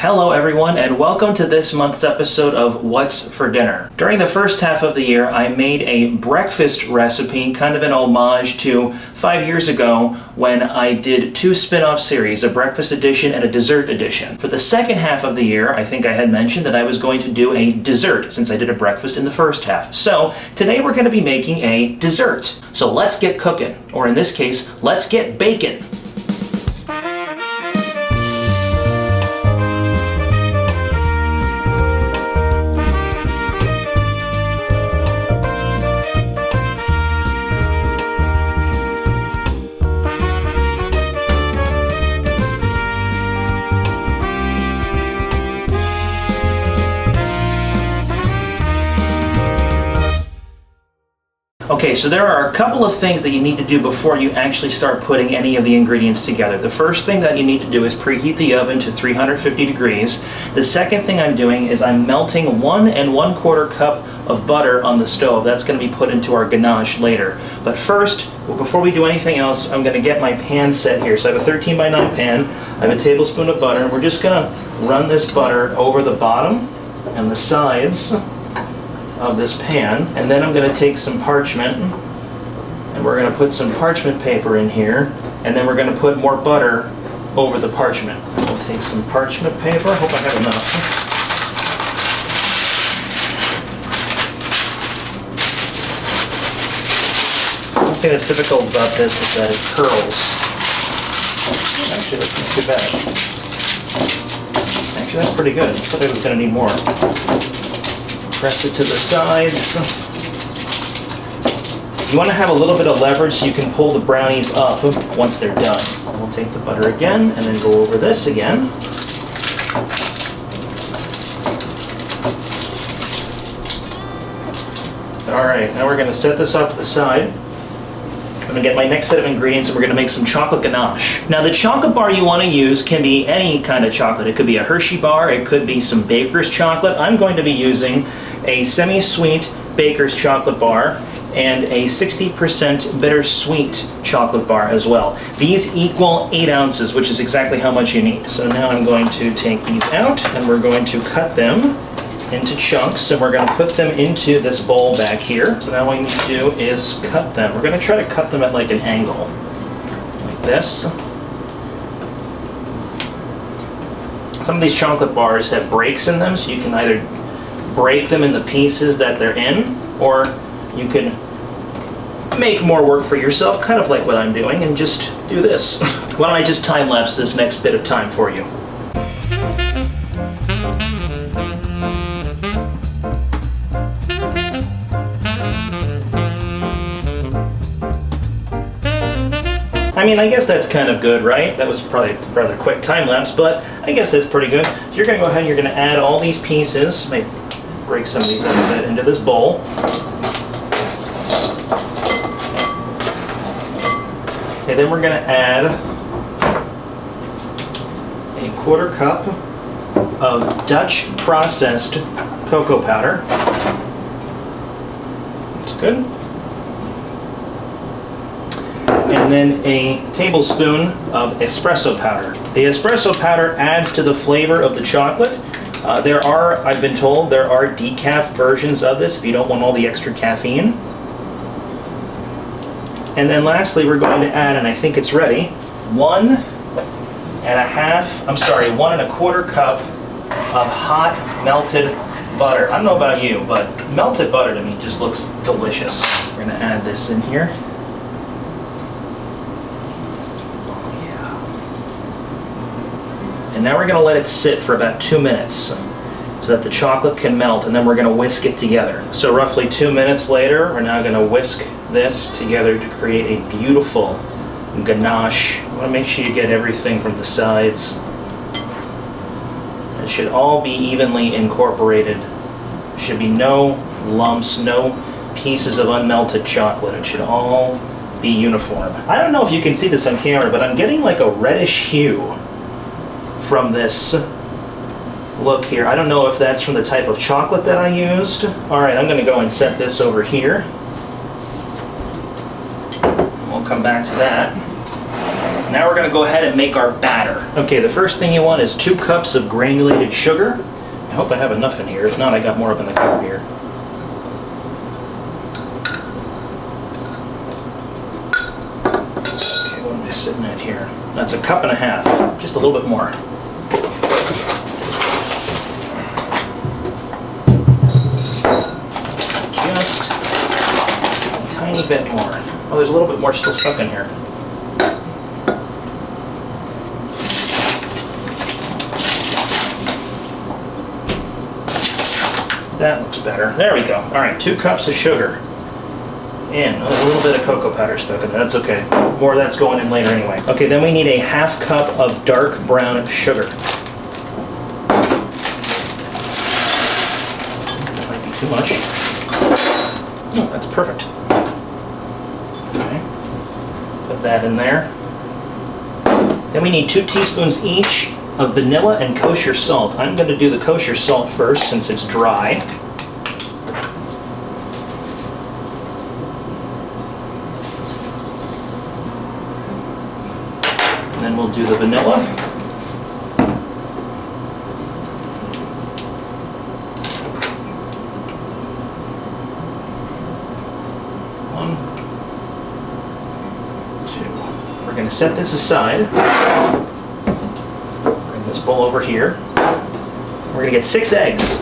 Hello everyone, and welcome to this month's episode of What's for Dinner. During the first half of the year, I made a breakfast recipe, kind of an homage to 5 years ago when I did two spin-off series, a breakfast edition and a dessert edition. For the second half of the year, I think I had mentioned that I was going to do a dessert since I did a breakfast in the first half. So today we're going to be making a dessert. So let's get cooking, or in this case, let's get baking. Okay, so there are a couple of things that you need to do before you actually start putting any of the ingredients together. The first thing that you need to do is preheat the oven to 350 degrees. The second thing I'm doing is I'm melting 1 1/4 cup of butter on the stove. That's going to be put into our ganache later. But first, before we do anything else, I'm going to get my pan set here. So I have a 13 by 9 pan, I have a tablespoon of butter, and we're just going to run this butter over the bottom and the sides of this pan, and then I'm going to take some parchment and we're going to put some parchment paper in here, and then we're going to put more butter over the parchment. We'll take some parchment paper. I hope I have enough. One thing that's difficult about this is that it curls. Actually, that's not too bad. Actually, that's pretty good. I thought I was going to need more. Press it to the sides. You want to have a little bit of leverage so you can pull the brownies up once they're done. We'll take the butter again and then go over this again. Alright, now we're going to set this off to the side. I'm going to get my next set of ingredients and we're going to make some chocolate ganache. Now the chocolate bar you want to use can be any kind of chocolate. It could be a Hershey bar, it could be some baker's chocolate. I'm going to be using a semi-sweet baker's chocolate bar and a 60% bittersweet chocolate bar as well. These equal 8 ounces, which is exactly how much you need. So now I'm going to take these out and we're going to cut them into chunks, and we're going to put them into this bowl back here. So now what we need to do is cut them. We're going to try to cut them at like an angle, like this. Some of these chocolate bars have breaks in them, so you can either break them in the pieces that they're in, or you can make more work for yourself, kind of like what I'm doing, and just do this. Why don't I just time-lapse this next bit of time for you. I mean, I guess that's kind of good, right? That was probably a rather quick time lapse, but I guess that's pretty good. So you're going to go ahead and you're going to add all these pieces, maybe break some of these up a bit, into this bowl. Okay, then we're going to add a 1/4 cup of Dutch processed cocoa powder. That's good. And then a tablespoon of espresso powder. The espresso powder adds to the flavor of the chocolate. I've been told, there are decaf versions of this if you don't want all the extra caffeine. And then lastly, we're going to add, and I think it's ready, 1 1/4 cup of hot melted butter. I don't know about you, but melted butter to me just looks delicious. We're going to add this in here. And now we're going to let it sit for about 2 minutes so that the chocolate can melt, and then we're going to whisk it together. So roughly 2 minutes later, we're now going to whisk this together to create a beautiful ganache. You want to make sure you get everything from the sides. It should all be evenly incorporated. There should be no lumps, no pieces of unmelted chocolate. It should all be uniform. I don't know if you can see this on camera, but I'm getting like a reddish hue from this look here. I don't know if that's from the type of chocolate that I used. Alright, I'm going to go and set this over here. We'll come back to that. Now we're going to go ahead and make our batter. Okay, the first thing you want is 2 cups of granulated sugar. I hope I have enough in here. If not, I got more up in the cup here. Okay, what am I sitting at here? That's 1.5 cups, just a little bit more. Just a tiny bit more. Oh, there's a little bit more still stuck in here. That looks better. There we go. All right, 2 cups of sugar. And a little bit of cocoa powder stuck in there. That's okay. More of that's going in later anyway. Okay, then we need a 1/2 cup of dark brown sugar. That might be too much. Oh, that's perfect. Okay. Put that in there. Then we need 2 teaspoons each of vanilla and kosher salt. I'm going to do the kosher salt first since it's dry. And then we'll do the vanilla. One, 2. We're going to set this aside. This bowl over here. We're gonna get 6 eggs.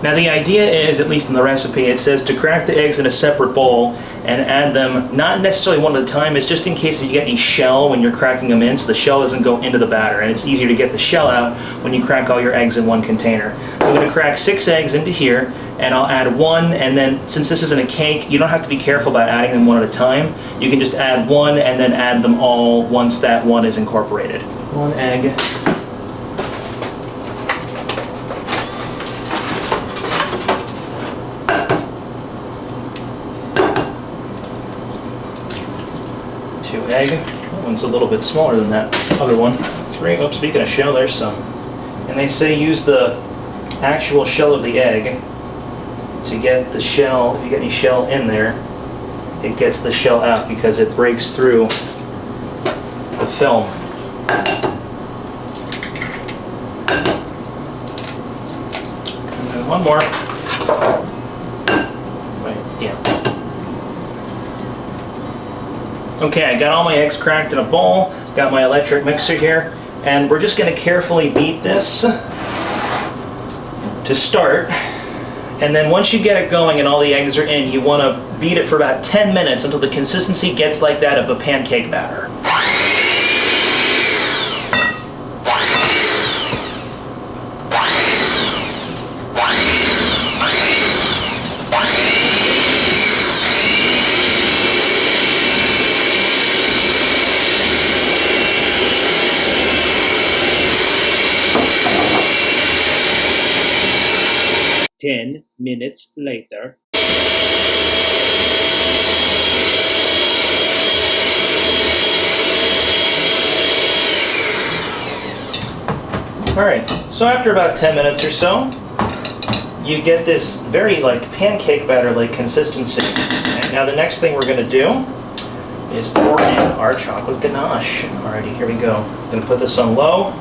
Now the idea is, at least in the recipe, it says to crack the eggs in a separate bowl and add them, not necessarily one at a time, it's just in case if you get any shell when you're cracking them in, so the shell doesn't go into the batter, and it's easier to get the shell out when you crack all your eggs in one container. I'm gonna crack 6 eggs into here, and I'll add 1, and then since this isn't a cake, you don't have to be careful about adding them 1 at a time. You can just add 1 and then add them all once that 1 is incorporated. 1 egg. Egg. That one's a little bit smaller than that other one. 3. Oh, speaking of shell, there's some. And they say use the actual shell of the egg to get the shell. If you get any shell in there, it gets the shell out because it breaks through the film. And then 1 more. Right, yeah. Okay, I got all my eggs cracked in a bowl, got my electric mixer here, and we're just going to carefully beat this to start. And then once you get it going and all the eggs are in, you want to beat it for about 10 minutes until the consistency gets like that of a pancake batter. Ten minutes later. Alright, so after about 10 minutes or so, you get this very like pancake batter like consistency. And now the next thing we're going to do is pour in our chocolate ganache. Alrighty, here we go. I'm going to put this on low.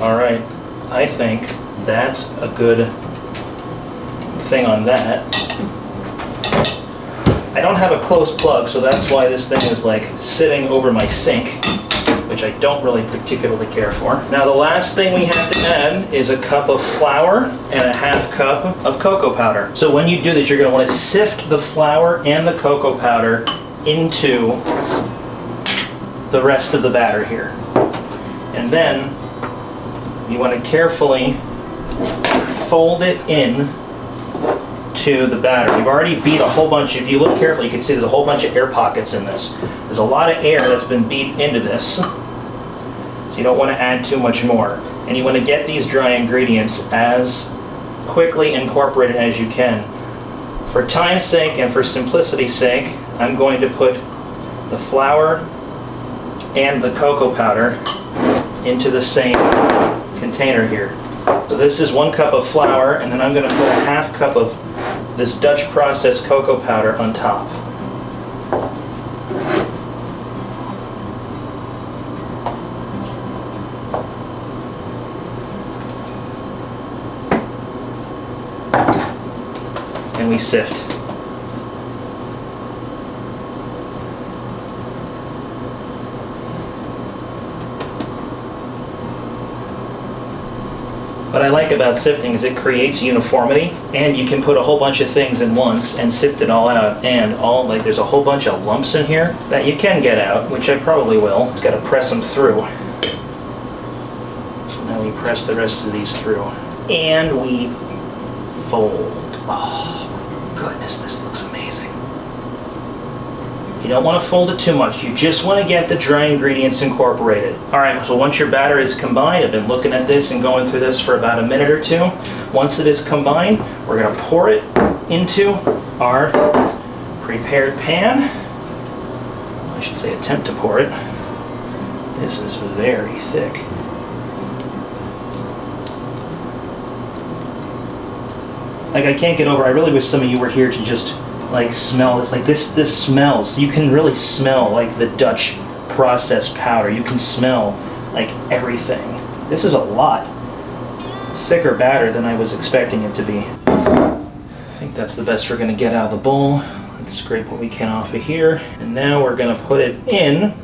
Alright, I think that's a good thing on that. I don't have a close plug, so that's why this thing is like sitting over my sink. which I don't really particularly care for. Now the last thing we have to add is a cup of flour and a half cup of cocoa powder. So when you do this, you're going to want to sift the flour and the cocoa powder into the rest of the batter here. And then you want to carefully fold it in to the batter. We've already beat a whole bunch. If you look carefully, you can see there's a whole bunch of air pockets in this. There's a lot of air that's been beat into this. So you don't want to add too much more. And you want to get these dry ingredients as quickly incorporated as you can. For time's sake and for simplicity's sake, I'm going to put the flour and the cocoa powder into the same container here. So this is 1 cup of flour, and then I'm going to put a half cup of this Dutch processed cocoa powder on top. And we sift. What I like about sifting is it creates uniformity, and you can put a whole bunch of things in once and sift it all out, and there's a whole bunch of lumps in here that you can get out, which I probably will. Just gotta press them through. So now we press the rest of these through. And we fold. Oh, goodness, this looks amazing. You don't want to fold it too much. You just want to get the dry ingredients incorporated. All right, so once your batter is combined, I've been looking at this and going through this for about a minute or two. Once it is combined, we're going to pour it into our prepared pan. I should say attempt to pour it. This is very thick. Like, I can't get over, I really wish some of you were here to just like smell this. Like this smells. You can really smell like the Dutch processed powder. You can smell like everything. This is a lot thicker batter than I was expecting it to be. I think that's the best we're going to get out of the bowl. Let's scrape what we can off of here. And now we're going to put it in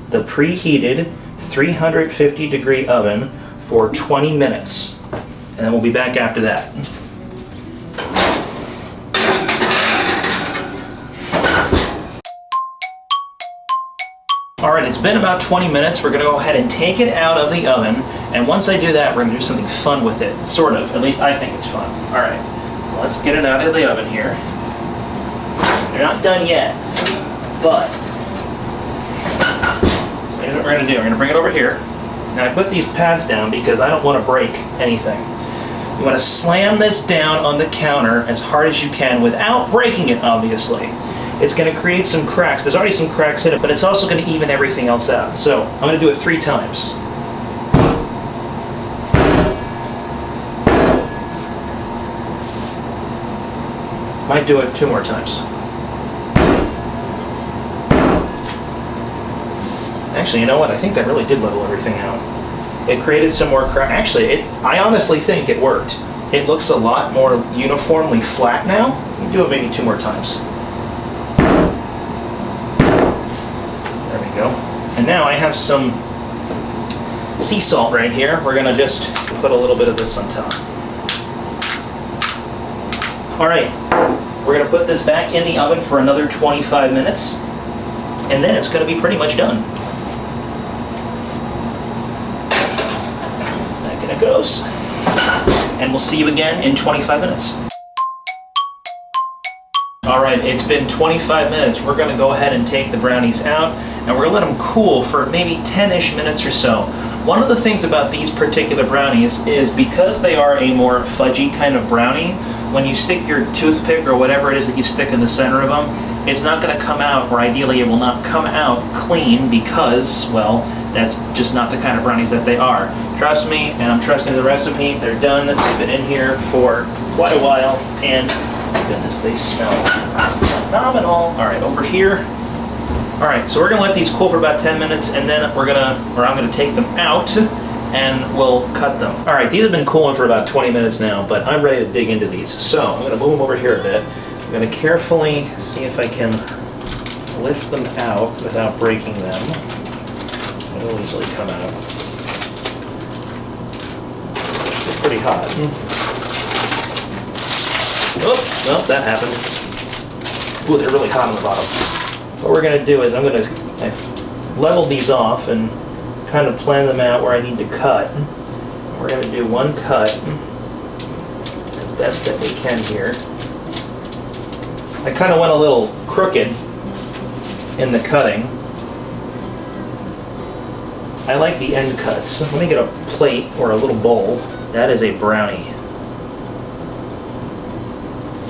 the preheated 350-degree oven for 20 minutes. And then we'll be back after that. All right, it's been about 20 minutes. We're gonna go ahead and take it out of the oven. And once I do that, we're gonna do something fun with it. Sort of, at least I think it's fun. All right, well, let's get it out of the oven here. They're not done yet, but, so here's what we're gonna do. We're gonna bring it over here. Now I put these pads down because I don't wanna break anything. You wanna slam this down on the counter as hard as you can without breaking it, obviously. It's going to create some cracks. There's already some cracks in it, but it's also going to even everything else out. So I'm going to do it 3 times. Might do it 2 more times. Actually, you know what? I think that really did level everything out. It created some more crack. Actually, I honestly think it worked. It looks a lot more uniformly flat now. You can do it maybe 2 more times. And now I have some sea salt right here. We're gonna just put a little bit of this on top. All right, we're gonna put this back in the oven for another 25 minutes, and then it's gonna be pretty much done. Back in it goes. And we'll see you again in 25 minutes. All right, it's been 25 minutes. We're gonna go ahead and take the brownies out, and we're gonna let them cool for maybe 10-ish minutes or so. One of the things about these particular brownies is because they are a more fudgy kind of brownie, when you stick your toothpick or whatever it is that you stick in the center of them, it's not gonna come out, or ideally it will not come out clean because, well, that's just not the kind of brownies that they are. Trust me, and I'm trusting the recipe. They're done. They've been in here for quite a while, and my goodness, they smell phenomenal. All right, over here. All right, so we're gonna let these cool for about 10 minutes, and then I'm gonna take them out and we'll cut them. All right, these have been cooling for about 20 minutes now, but I'm ready to dig into these. So I'm gonna move them over here a bit. I'm gonna carefully see if I can lift them out without breaking them. It'll easily come out. It's pretty hot. Oh, well, that happened. Ooh, they're really hot on the bottom. What we're gonna do is I've leveled these off and kind of plan them out where I need to cut. We're gonna do one cut as best that we can here. I kind of went a little crooked in the cutting. I like the end cuts. Let me get a plate or a little bowl. That is a brownie.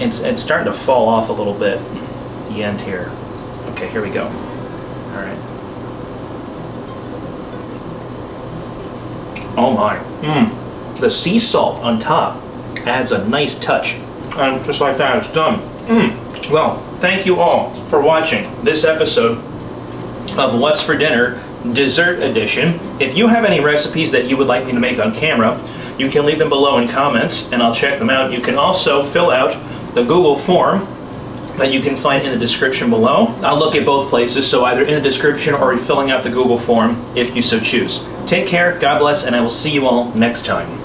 It's starting to fall off a little bit, the end here. Okay, here we go. All right. Oh my. The sea salt on top adds a nice touch. And just like that, it's done. Well, thank you all for watching this episode of What's for Dinner Dessert Edition. If you have any recipes that you would like me to make on camera, you can leave them below in comments and I'll check them out. You can also fill out the Google form that you can find in the description below. I'll look at both places, so either in the description or filling out the Google form if you so choose. Take care, God bless, and I will see you all next time.